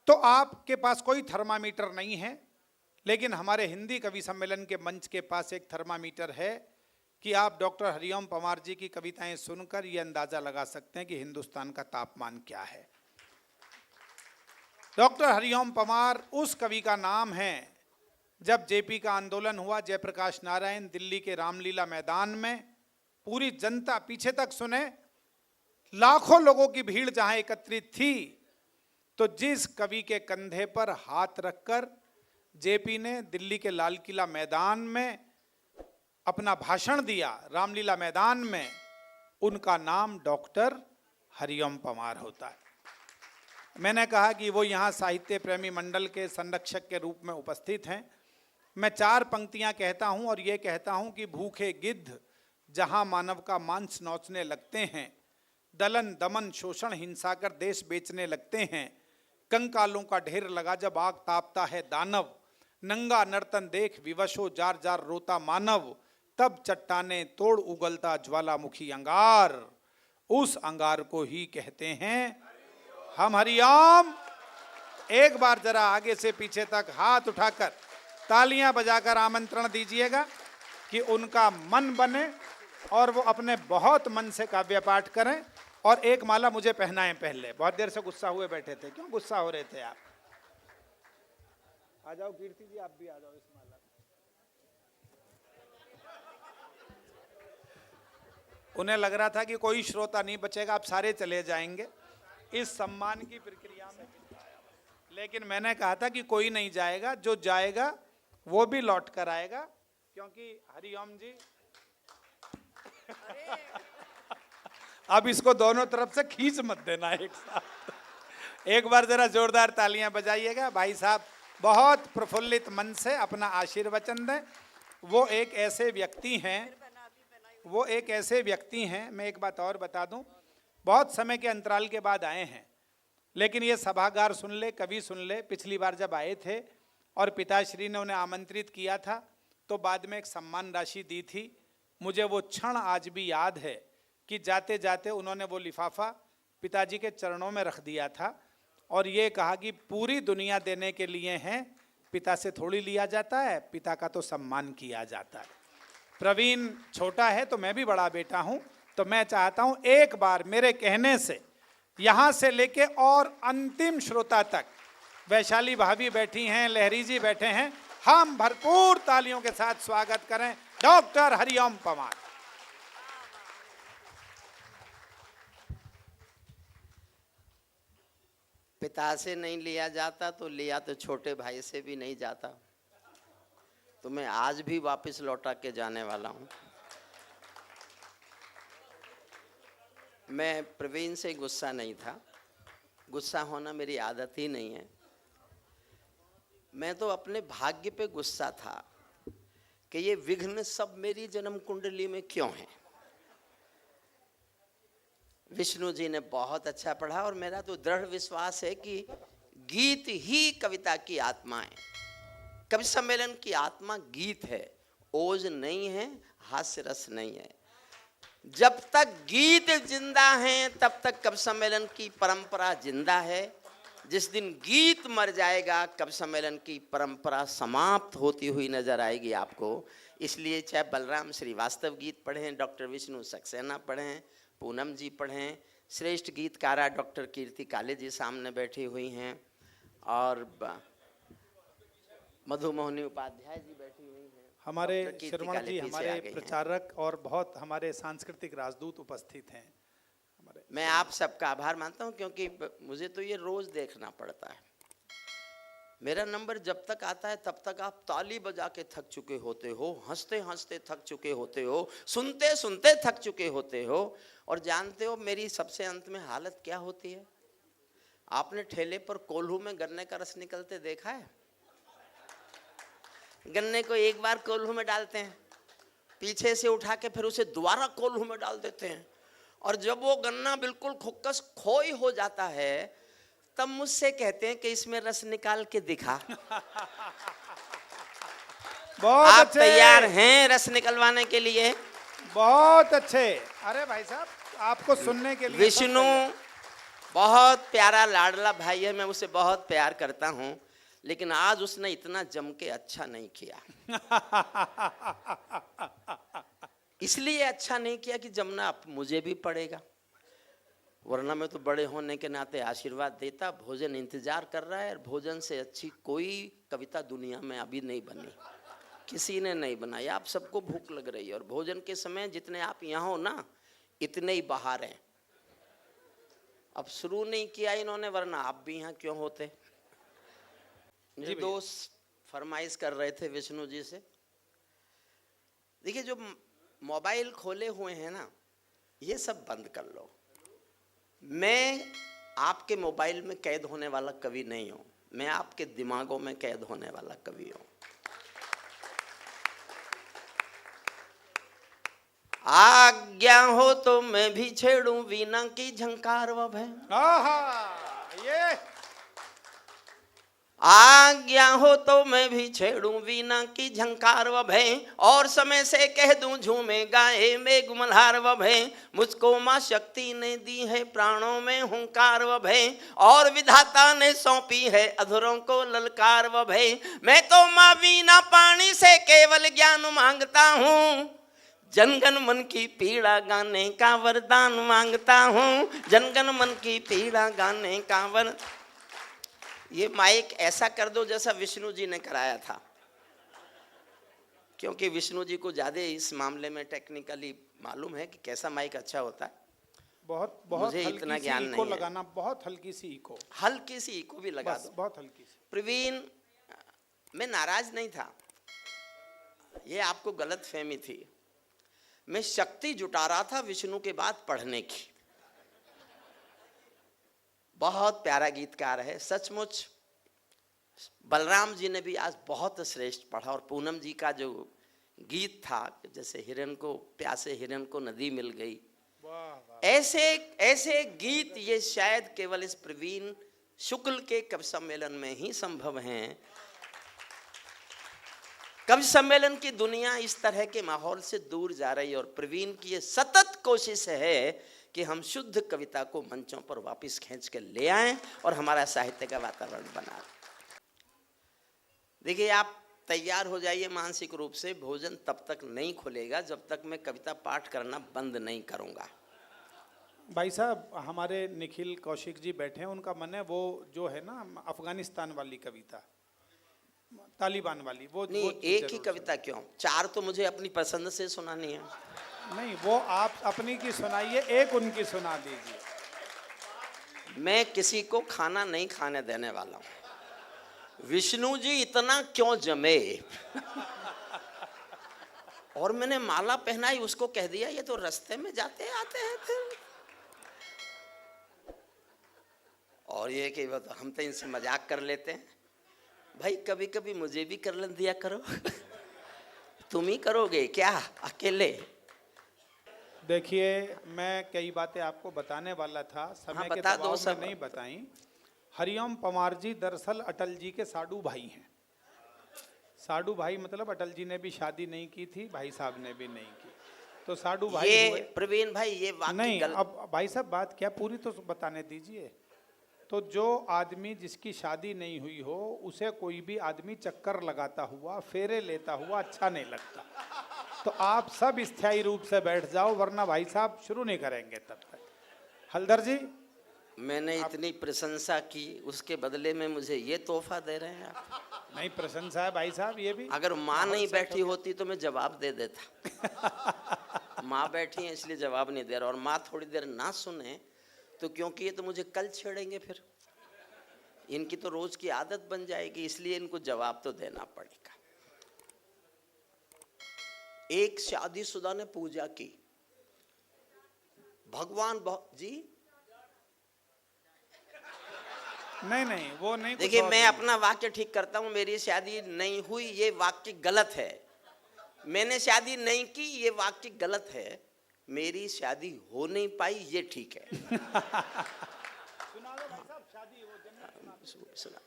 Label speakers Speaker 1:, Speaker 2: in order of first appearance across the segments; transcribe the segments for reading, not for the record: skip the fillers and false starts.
Speaker 1: तो आपके पास कोई थर्मामीटर नहीं है, लेकिन हमारे हिंदी कवि सम्मेलन के मंच के पास एक थर्मामीटर है कि आप डॉक्टर हरिओम पंवार जी की कविताएं सुनकर यह अंदाजा लगा सकते हैं कि हिंदुस्तान का तापमान क्या है। डॉक्टर हरिओम पंवार उस कवि का नाम है जब जेपी का आंदोलन हुआ, जयप्रकाश नारायण दिल्ली के रामलीला मैदान में, पूरी जनता, पीछे तक सुने, लाखों लोगों की भीड़ जहां एकत्रित थी, तो जिस कवि के कंधे पर हाथ रखकर जेपी ने दिल्ली के लाल किला मैदान में अपना भाषण दिया, रामलीला मैदान में, उनका नाम डॉक्टर हरिओम पंवार होता है। मैंने कहा कि वो यहाँ साहित्य प्रेमी मंडल के संरक्षक के रूप में उपस्थित हैं। मैं 4 पंक्तियां कहता हूं और ये कहता हूं कि भूखे गिद्ध जहां मानव का मांस नोचने लगते हैं, दलन दमन शोषण हिंसा कर देश बेचने लगते हैं, कंकालों का ढेर लगा जब आग तापता है दानव, नंगा नर्तन देख विवशो जार जार रोता मानव, तब चट्टाने तोड़ उगलता ज्वालामुखी अंगार, उस अंगार को ही कहते हैं हम हरिओम। एक बार जरा आगे से पीछे तक हाथ उठाकर तालियां बजाकर आमंत्रण दीजिएगा कि उनका मन बने और वो अपने बहुत मन से काव्य पाठ करें। और एक माला मुझे पहनाएं। पहले बहुत देर से गुस्सा हुए बैठे थे, क्यों गुस्सा हो रहे थे आप? आ जाओ कीर्ति जी, आप भी आ जाओ इस माला। उन्हें लग रहा था कि कोई श्रोता नहीं बचेगा, आप सारे चले जाएंगे इस सम्मान की प्रक्रिया में, लेकिन मैंने कहा था कि कोई नहीं जाएगा, जो जाएगा वो भी लौट कर आएगा, क्योंकि हरिओम जी अब इसको दोनों तरफ से खींच मत देना एक साथ। एक बार जरा जोरदार तालियां बजाइएगा। भाई साहब बहुत प्रफुल्लित मन से अपना आशीर्वचन दें। वो एक ऐसे व्यक्ति हैं, मैं एक बात और बता दूं, बहुत समय के अंतराल के बाद आए हैं, लेकिन ये सभागार सुन ले, कवि सुन ले। पिछली बार जब आए थे और पिताश्री ने उन्हें आमंत्रित किया था तो बाद में एक सम्मान राशि दी थी। मुझे वो क्षण आज भी याद है कि जाते जाते उन्होंने वो लिफाफा पिताजी के चरणों में रख दिया था और ये कहा कि पूरी दुनिया देने के लिए हैं, पिता से थोड़ी लिया जाता है, पिता का तो सम्मान किया जाता है। प्रवीण छोटा है तो मैं भी बड़ा बेटा हूं, तो मैं चाहता हूं एक बार मेरे कहने से यहां से लेके और अंतिम श्रोता तक, वैशाली भाभी बैठी हैं, लहरी जी बैठे हैं, हम भरपूर तालियों के साथ स्वागत करें डॉक्टर हरिओम पंवार।
Speaker 2: पिता से नहीं लिया जाता तो लिया तो छोटे भाई से भी नहीं जाता, तो मैं आज भी वापस लौटा के जाने वाला हूं। मैं प्रवीण से गुस्सा नहीं था, गुस्सा होना मेरी आदत ही नहीं है। मैं तो अपने भाग्य पे गुस्सा था कि ये विघ्न सब मेरी जन्म कुंडली में क्यों है। विष्णु जी ने बहुत अच्छा पढ़ा और मेरा तो दृढ़ विश्वास है कि गीत ही कविता की आत्मा है। कवि सम्मेलन की आत्मा गीत है, ओज नहीं है, हास्य रस नहीं है। जब तक गीत जिंदा हैं तब तक कवि सम्मेलन की परंपरा जिंदा है। जिस दिन गीत मर जाएगा कवि सम्मेलन की परंपरा समाप्त होती हुई नजर आएगी आपको। इसलिए चाहे बलराम श्रीवास्तव गीत पढ़ें, डॉक्टर विष्णु सक्सेना पढ़ें, पूनम जी पढ़ें, श्रेष्ठ गीतकारा डॉक्टर कीर्ति काले जी सामने बैठी हुई हैं और मधुमोहनी उपाध्याय जी बैठी हुई हैं,
Speaker 1: हमारे श्रवण जी हमारे प्रचारक और बहुत हमारे सांस्कृतिक राजदूत उपस्थित हैं।
Speaker 2: मैं आप सबका आभार मानता हूं क्योंकि मुझे तो ये रोज देखना पड़ता है। मेरा नंबर जब तक आता है तब तक आप ताली बजा के थक चुके होते हो, हंसते हंसते थक चुके होते हो, सुनते सुनते थक चुके होते हो। और जानते हो मेरी सबसे अंत में हालत क्या होती है? आपने ठेले पर कोल्हू में गन्ने का रस निकलते देखा है? गन्ने को एक बार कोल्हू में डालते हैं, पीछे से उठा के फिर उसे दोबारा कोल्हू में डाल देते हैं, और जब वो गन्ना बिल्कुल खुक्कस खोई हो जाता है तब मुझसे कहते हैं कि इसमें रस निकाल के दिखा। आप तैयार हैं रस निकलवाने के लिए?
Speaker 1: बहुत अच्छे। अरे भाई साहब आपको सुनने के लिए
Speaker 2: विष्णु बहुत प्यारा लाडला भाई है, मैं उसे बहुत प्यार करता हूं, लेकिन आज उसने इतना जम के अच्छा नहीं किया। इसलिए अच्छा नहीं किया कि जमना अब मुझे भी पड़ेगा, वरना मैं तो बड़े होने के नाते आशीर्वाद देता। भोजन इंतजार कर रहा है, और भोजन से अच्छी कोई कविता दुनिया में अभी नहीं बनी, किसी ने नहीं बनाई। आप सबको भूख लग रही है, और भोजन के समय जितने आप यहाँ हो ना, इतने ही बाहर हैं। अब शुरू नहीं किया इन्होंने, वरना आप भी यहाँ क्यों होते। जी, दोस्त फरमाइश कर रहे थे विष्णु जी से, देखिए जो मोबाइल खोले हुए हैं ना, ये सब बंद कर लो। मैं आपके मोबाइल में कैद होने वाला कवि नहीं हूं, मैं आपके दिमागों में कैद होने वाला कवि हूं। आज्ञा हो तो मैं भी छेड़ूं वीणा की झंकार व भय।
Speaker 1: ये
Speaker 2: आज्ञा हो तो मैं भी छेड़ूं वीणा की झंकार व भय, और समय से कह दूं झूमे गाए मेघ मल्हार व भय। मुझको माँ शक्ति ने दी है प्राणों में हुंकार व भय, और विधाता ने सौंपी है अधरों को ललकार व भय। मैं तो माँ वीणा पानी से केवल ज्ञान मांगता हूँ, जनगण मन की पीड़ा गाने का वरदान मांगता हूँ, जनगण मन की पीड़ा गाने का वर। ये माइक ऐसा कर दो जैसा विष्णु जी ने कराया था, क्योंकि विष्णु जी को ज्यादा इस मामले में टेक्निकली मालूम है कि कैसा माइक अच्छा होता है।
Speaker 1: बहुत
Speaker 2: मुझे इतना ज्ञान नहीं है।
Speaker 1: लगाना, बहुत हल्की सी इको,
Speaker 2: हल्की सी इको भी लगा दो,
Speaker 1: बहुत हल्की सी।
Speaker 2: प्रवीण, मैं नाराज नहीं था, ये आपको गलत फहमी थी। मैं शक्ति जुटा रहा था विष्णु के बाद पढ़ने की। बहुत प्यारा गीतकार है सचमुच। बलराम जी ने भी आज बहुत श्रेष्ठ पढ़ा, और पूनम जी का जो गीत था, जैसे हिरन को प्यासे हिरन को नदी मिल गई, ऐसे ऐसे गीत ये शायद केवल इस प्रवीण शुक्ल के कवि सम्मेलन में ही संभव हैं। कवि सम्मेलन की दुनिया इस तरह के माहौल से दूर जा रही है, और प्रवीण की ये सतत कोशिश है कि हम शुद्ध कविता को मंचों पर वापस खींच के ले आएं और हमारा साहित्य का वातावरण बनाएं। देखिए, आप तैयार हो जाइए मानसिक रूप से, भोजन तब तक नहीं खुलेगा जब तक मैं कविता पाठ करना बंद नहीं करूंगा।
Speaker 1: भाई साहब, हमारे निखिल कौशिक जी बैठे हैं, उनका मन है वो जो है ना अफगानिस्तान वाली कविता, तालिबान वाली, वो
Speaker 2: नहीं, एक ही कविता क्यों, चार तो मुझे अपनी पसंद से सुनानी है।
Speaker 1: नहीं, वो आप अपनी की सुनाइए, एक उनकी सुना दीजिए।
Speaker 2: मैं किसी को खाना नहीं खाने देने वाला हूं। विष्णु जी इतना क्यों जमे। और मैंने माला पहनाई, उसको कह दिया ये तो रास्ते में जाते आते हैं फिर। और ये कि हम तो इनसे मजाक कर लेते हैं। भाई कभी कभी मुझे भी कर दिया करो। तुम ही करोगे क्या अकेले?
Speaker 1: देखिए, मैं कई बातें आपको बताने वाला था, समय के दबाव में नहीं बताई। हरिओम पवार जी दरअसल अटल जी के साडू भाई हैं। साडू भाई मतलब अटल जी ने भी शादी नहीं की थी, भाई साहब ने भी नहीं की, तो साडू भाई
Speaker 2: ये
Speaker 1: हुए।
Speaker 2: प्रवीण भाई ये वाक्य
Speaker 1: नहीं, अब भाई साहब बात क्या पूरी तो बताने दीजिए। तो जो आदमी जिसकी शादी नहीं हुई हो, उसे कोई भी आदमी चक्कर लगाता हुआ, फेरे लेता हुआ अच्छा नहीं लगता। तो आप सब स्थायी रूप से बैठ जाओ, वरना भाई साहब शुरू नहीं करेंगे तब तक। हलदर जी,
Speaker 2: मैंने इतनी प्रशंसा की, उसके बदले में मुझे ये तोहफा दे रहे हैं आप?
Speaker 1: नहीं, प्रशंसा है भाई साहब, ये भी।
Speaker 2: अगर माँ नहीं बैठी होती तो मैं जवाब दे देता। माँ बैठी है इसलिए जवाब नहीं दे रहा, और माँ थोड़ी देर ना सुने तो क्योंकि ये तो मुझे कल छेड़ेंगे, फिर इनकी तो रोज की आदत बन जाएगी, इसलिए इनको जवाब तो देना पड़ेगा। एक शादीशुदा ने पूजा की, भगवान जी
Speaker 1: नहीं वो नहीं।
Speaker 2: देखिए, मैं अपना वाक्य ठीक करता हूं, मेरी शादी नहीं हुई ये वाक्य गलत है। मैंने शादी नहीं की ये वाक्य गलत है। मेरी शादी हो नहीं पाई ये ठीक है। सुना।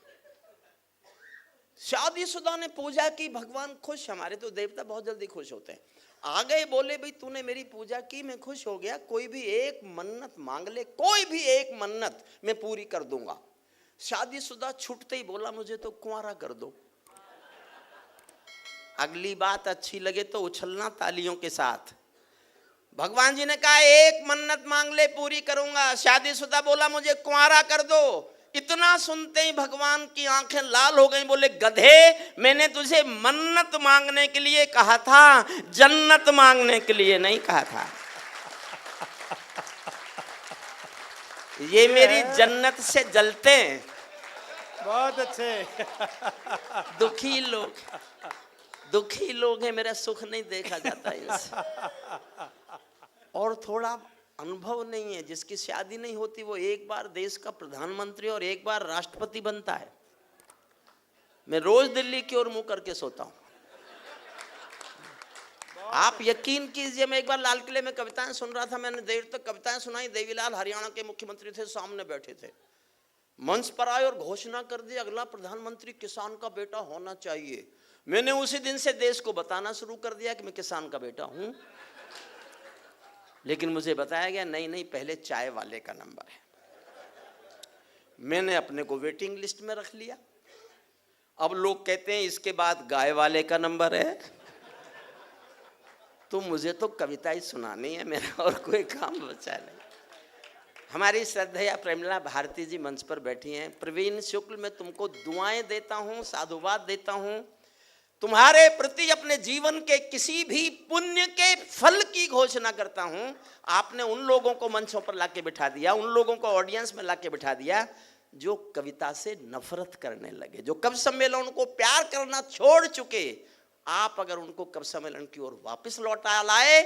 Speaker 2: शादीशुदा ने पूजा की, भगवान खुश। हमारे तो देवता बहुत जल्दी खुश होते हैं। आ गए, बोले भाई तूने मेरी पूजा की, मैं खुश हो गया, कोई भी एक मन्नत मांग ले, कोई भी एक मन्नत मैं पूरी कर दूंगा। शादीशुदा छूटते ही बोला मुझे तो कुंवारा कर दो। अगली बात अच्छी लगे तो उछलना तालियों के साथ। भगवान जी ने कहा एक मन्नत मांग ले पूरी करूंगा, शादीशुदा बोला मुझे कुंवारा कर दो। इतना सुनते ही भगवान की आंखें लाल हो गई, बोले गधे, मैंने तुझे मन्नत मांगने के लिए कहा था, जन्नत मांगने के लिए नहीं कहा था। ये मेरी जन्नत से जलते हैं।
Speaker 1: बहुत अच्छे।
Speaker 2: दुखी लोग हैं, मेरा सुख नहीं देखा जाता इनसे। और थोड़ा अनुभव नहीं है, जिसकी शादी नहीं होती वो एक बार देश का प्रधानमंत्री और एक बार राष्ट्रपति बनता है। मैं रोज दिल्ली की ओर मुंह करके सोता हूं। आप यकीन कीजिए, मैं एक बार लाल किले में कविताएं सुन रहा था, मैंने देर तक कविताएं सुनाई। देवीलाल हरियाणा के मुख्यमंत्री थे, सामने बैठे थे, मंच पर आए और घोषणा कर दी अगला प्रधानमंत्री किसान का बेटा होना चाहिए। मैंने उसी दिन से देश को बताना शुरू कर दिया कि मैं किसान का बेटा हूं। लेकिन मुझे बताया गया नहीं, पहले चाय वाले का नंबर है। मैंने अपने को वेटिंग लिस्ट में रख लिया। अब लोग कहते हैं इसके बाद गाय वाले का नंबर है। तो मुझे तो कविता ही सुनानी है, मेरा और कोई काम बचा नहीं। हमारी श्रद्धेया प्रेमला भारती जी मंच पर बैठी हैं। प्रवीण शुक्ल, मैं तुमको दुआएं देता हूं, साधुवाद देता हूं। तुम्हारे प्रति अपने जीवन के किसी भी पुण्य के फल की घोषणा करता हूं। आपने उन लोगों को मंचों पर लाके बिठा दिया, उन लोगों को ऑडियंस में लाके बिठा दिया जो कविता से नफरत करने लगे, जो कवि सम्मेलन को प्यार करना छोड़ चुके। आप अगर उनको कवि सम्मेलन की ओर वापस लौटा लाए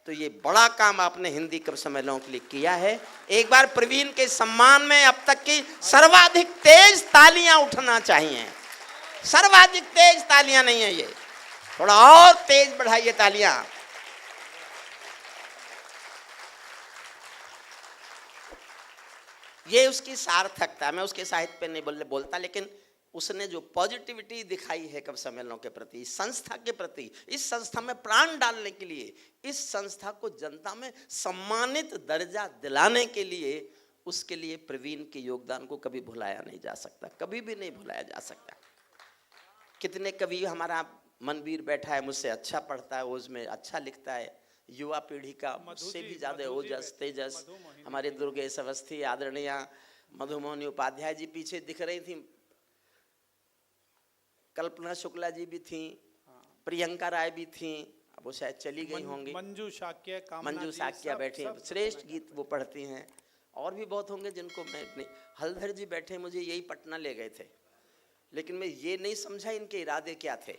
Speaker 2: तो ये बड़ा काम आपने हिंदी कवि सम्मेलनों के लिए किया है। एक बार प्रवीण के सम्मान में अब तक की सर्वाधिक तेज तालियां उठना चाहिए। सर्वाधिक तेज तालियां नहीं है ये, थोड़ा और तेज बढ़ाइए तालियां। ये उसकी सार्थकता। मैं उसके साहित्य पे नहीं बोलता, लेकिन उसने जो पॉजिटिविटी दिखाई है कवि सम्मेलनों के प्रति, संस्था के प्रति, इस संस्था में प्राण डालने के लिए, इस संस्था को जनता में सम्मानित दर्जा दिलाने के लिए, उसके लिए प्रवीण के योगदान को कभी भुलाया नहीं जा सकता, कभी भी नहीं भुलाया जा सकता। कितने कवि, हमारा मनवीर बैठा है, मुझसे अच्छा पढ़ता है, ओज में अच्छा लिखता है, युवा पीढ़ी का मुझसे भी ज्यादा ओजस तेजस। हमारे दुर्गेश अवस्थी, आदरणीय मधुमोहनी उपाध्याय जी पीछे दिख रही थी, कल्पना शुक्ला जी भी थी, प्रियंका राय भी थी, अब वो शायद चली गई होंगी,
Speaker 1: मंजू साक्य
Speaker 2: बैठे, श्रेष्ठ गीत वो पढ़ती हैं। और भी बहुत होंगे जिनको मैं नहीं। हलधर जी बैठे, मुझे यही पटना ले गए थे, लेकिन मैं ये नहीं समझा इनके इरादे क्या थे।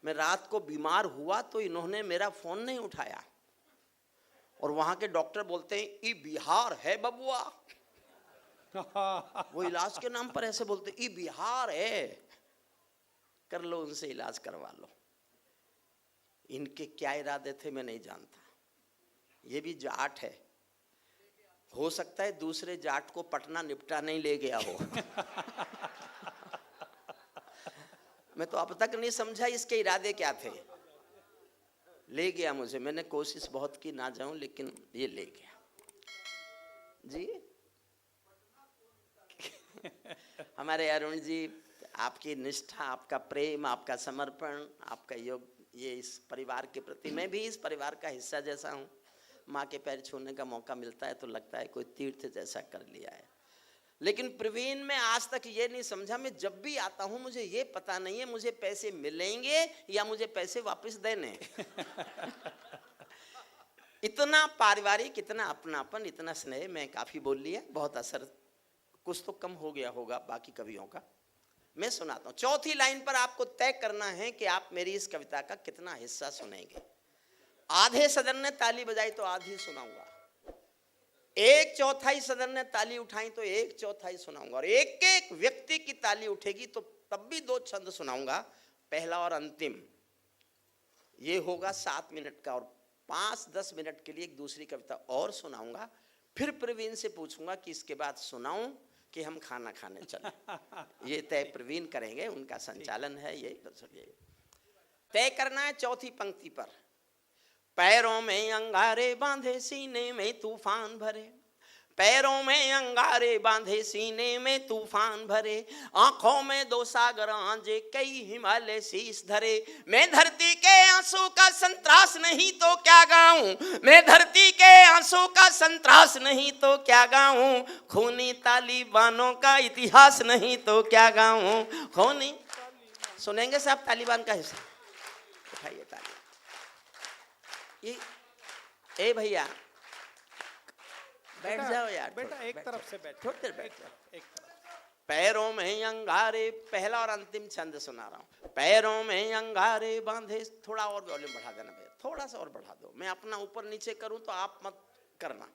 Speaker 2: मैं रात को बीमार हुआ तो इन्होंने मेरा फोन नहीं उठाया, और वहां के डॉक्टर बोलते हैं ई बिहार है बबुआ। वो इलाज के नाम पर ऐसे बोलते, ई बिहार है, कर लो उनसे इलाज करवा लो। इनके क्या इरादे थे मैं नहीं जानता। ये भी जाट है, हो सकता है दूसरे जाट को पटना निपटा नहीं ले गया हो। मैं तो अब तक नहीं समझा इसके इरादे क्या थे। ले गया मुझे, मैंने कोशिश बहुत की ना जाऊं, लेकिन ये ले गया जी। हमारे अरुण जी, आपकी निष्ठा, आपका प्रेम, आपका समर्पण, आपका योग, ये इस परिवार के प्रति, मैं भी इस परिवार का हिस्सा जैसा हूँ। माँ के पैर छूने का मौका मिलता है तो लगता है कोई तीर्थ जैसा कर लिया है। लेकिन प्रवीण में आज तक ये नहीं समझा, मैं जब भी आता हूँ मुझे ये पता नहीं है मुझे पैसे मिलेंगे या मुझे पैसे वापस देने। इतना पारिवारिक, इतना अपनापन, इतना स्नेह। मैं काफी बोल लिया, बहुत असर कुछ तो कम हो गया होगा बाकी कवियों का। मैं सुनाता हूँ। चौथी लाइन पर आपको तय करना है कि आप मेरी इस कविता का कितना हिस्सा सुनेंगे। आधे सदन ने ताली बजाई तो आधी सुनाऊंगा, 1/4 सदन ने ताली उठाई तो 1/4 सुनाऊंगा, और एक एक व्यक्ति की ताली उठेगी तो तब भी 2 छंद सुनाऊंगा। पहला और अंतिम ये होगा 7 मिनट का, और 5-10 मिनट के लिए एक दूसरी कविता और सुनाऊंगा। फिर प्रवीण से पूछूंगा कि इसके बाद सुनाऊं कि हम खाना खाने चलें। ये तय प्रवीण करेंगे, उनका संचालन है। ये तय करना है चौथी पंक्ति पर। पैरों में अंगारे बांधे सीने में तूफान भरे, पैरों में अंगारे बांधे सीने में तूफान भरे, आंखों में दो सागर आंजे कई हिमालय शीश धरे। मैं धरती के आंसू का संतरास नहीं तो क्या गाऊं, मैं धरती के आंसू का संतरास नहीं तो क्या गाऊं, खूनी तालिबानों का इतिहास नहीं तो क्या गाऊं। खूनी सुनेंगे साहब तालिबान का हिस्सा, उठाइए ताली। ये ए भैया बैठ जाओ यार,
Speaker 1: बेटा एक तरफ से बैठ,
Speaker 2: थोड़ी देर बैठ जाओ।
Speaker 1: एक तरफ।
Speaker 2: पैरों में अंगारे, पहला और अंतिम छंद सुना रहा हूं। पैरों में अंगारे बांधे, थोड़ा और वॉल्यूम बढ़ा देना भैया, थोड़ा सा और बढ़ा दो, मैं अपना ऊपर नीचे करूं तो आप मत करना।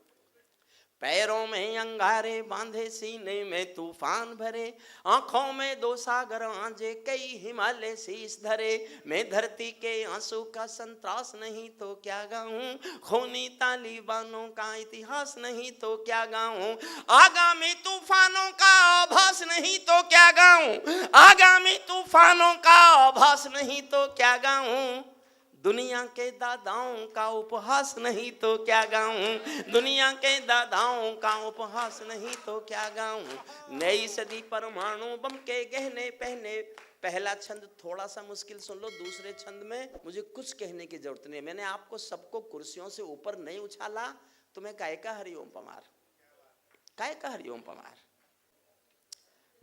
Speaker 2: पैरों में अंगारे बांधे सीने में तूफान भरे, आंखों में दो सागर आंजे कई हिमालय शीश धरे। मैं धरती के आंसू का संतरास नहीं तो क्या गाऊं, खूनी तालिबानों का इतिहास नहीं तो क्या गाऊं, आगामी तूफानों का आभास नहीं तो क्या गाऊं, आगामी तूफानों का आभास नहीं तो क्या गाऊं, दुनिया के दादाओं का उपहास नहीं तो क्या गाऊं, दुनिया के दादाओं का उपहास नहीं तो क्या गाऊं। नई सदी परमाणु बम के गहने पहने, पहला छंद थोड़ा सा मुश्किल सुन लो, दूसरे छंद में मुझे कुछ कहने की जरूरत नहीं, मैंने आपको सबको कुर्सियों से ऊपर नहीं उछाला, तो मैं काय का हरिओम पमार, काय का हरिओम पमार।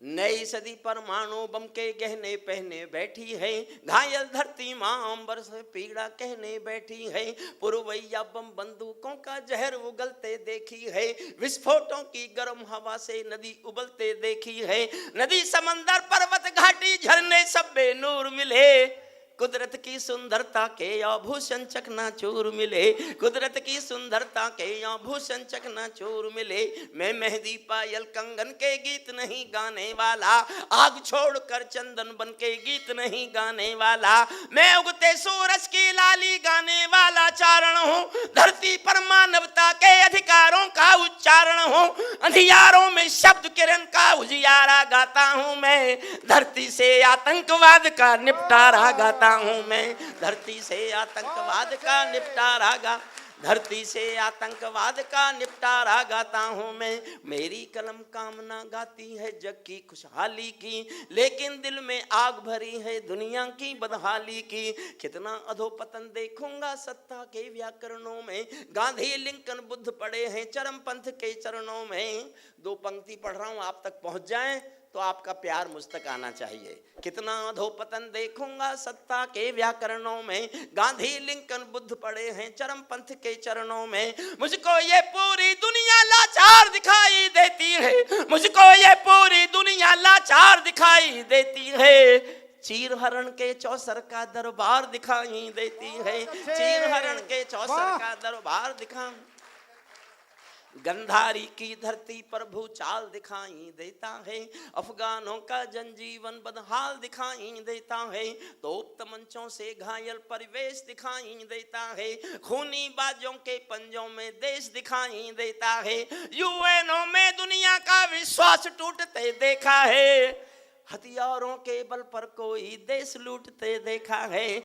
Speaker 2: नई सदी परमाणु बम के गहने पहने बैठी है, घायल धरती मां अंबर से पीड़ा कहने बैठी है, पुरवैया बम बंदूकों का जहर उगलते देखी है, विस्फोटों की गर्म हवा से नदी उबलते देखी है, नदी समंदर पर्वत घाटी झरने सब बेनूर मिले, कुदरत की सुंदरता के आभूषण चकनाचूर मिले, कुदरत की सुंदरता के आभूषण चकनाचूर मिले। मैं मेहंदी पायल कंगन के गीत नहीं गाने वाला, आग छोड़कर चंदन बन के गीत नहीं गाने वाला, मैं उगते सूरज की लाली गाने वाला चारण हूँ, धरती पर मानवता के अधिकारों का उच्चारण हूँ, अंधियारों में शब्द किरण का उजियारा गाता हूँ मैं, धरती से आतंकवाद का निपटारा गाता हूं मैं, धरती से आतंकवाद का निपटारा गा, धरती से आतंकवाद का निपटारा गाता हूं मैं। मेरी कलम कामना गाती है जग की खुशहाली की, लेकिन दिल में आग भरी है दुनिया की बदहाली की। कितना अधोपतन देखूंगा सत्ता के व्याकरणों में, गांधी लिंकन बुद्ध पड़े हैं चरमपंथ के चरणों में। दो पंक्ति पढ़ रहा हूं, आप तक पहुंच जाएं तो आपका प्यार मुझ तक आना चाहिए। कितना अधोपतन देखूंगा सत्ता के व्याकरणों में, गांधी लिंकन बुद्ध पड़े हैं चरमपंथ के चरणों में। मुझको ये पूरी दुनिया लाचार दिखाई देती है, मुझको ये पूरी दुनिया लाचार दिखाई देती है, चीर हरण के चौसर का दरबार दिखाई देती है, चीर हरण के चौसर का दरबार दिखा, गंधारी की धरती पर भूचाल दिखाई देता है, अफगानों का जनजीवन बदहाल दिखाई देता है, तोप तमंचों से घायल परिवेश दिखाई देता है, खूनी बाजों के पंजों में देश दिखाई देता है, यूएनओ में दुनिया का विश्वास टूटते देखा है, हथियारों के बल पर कोई देश लूटते देखा है।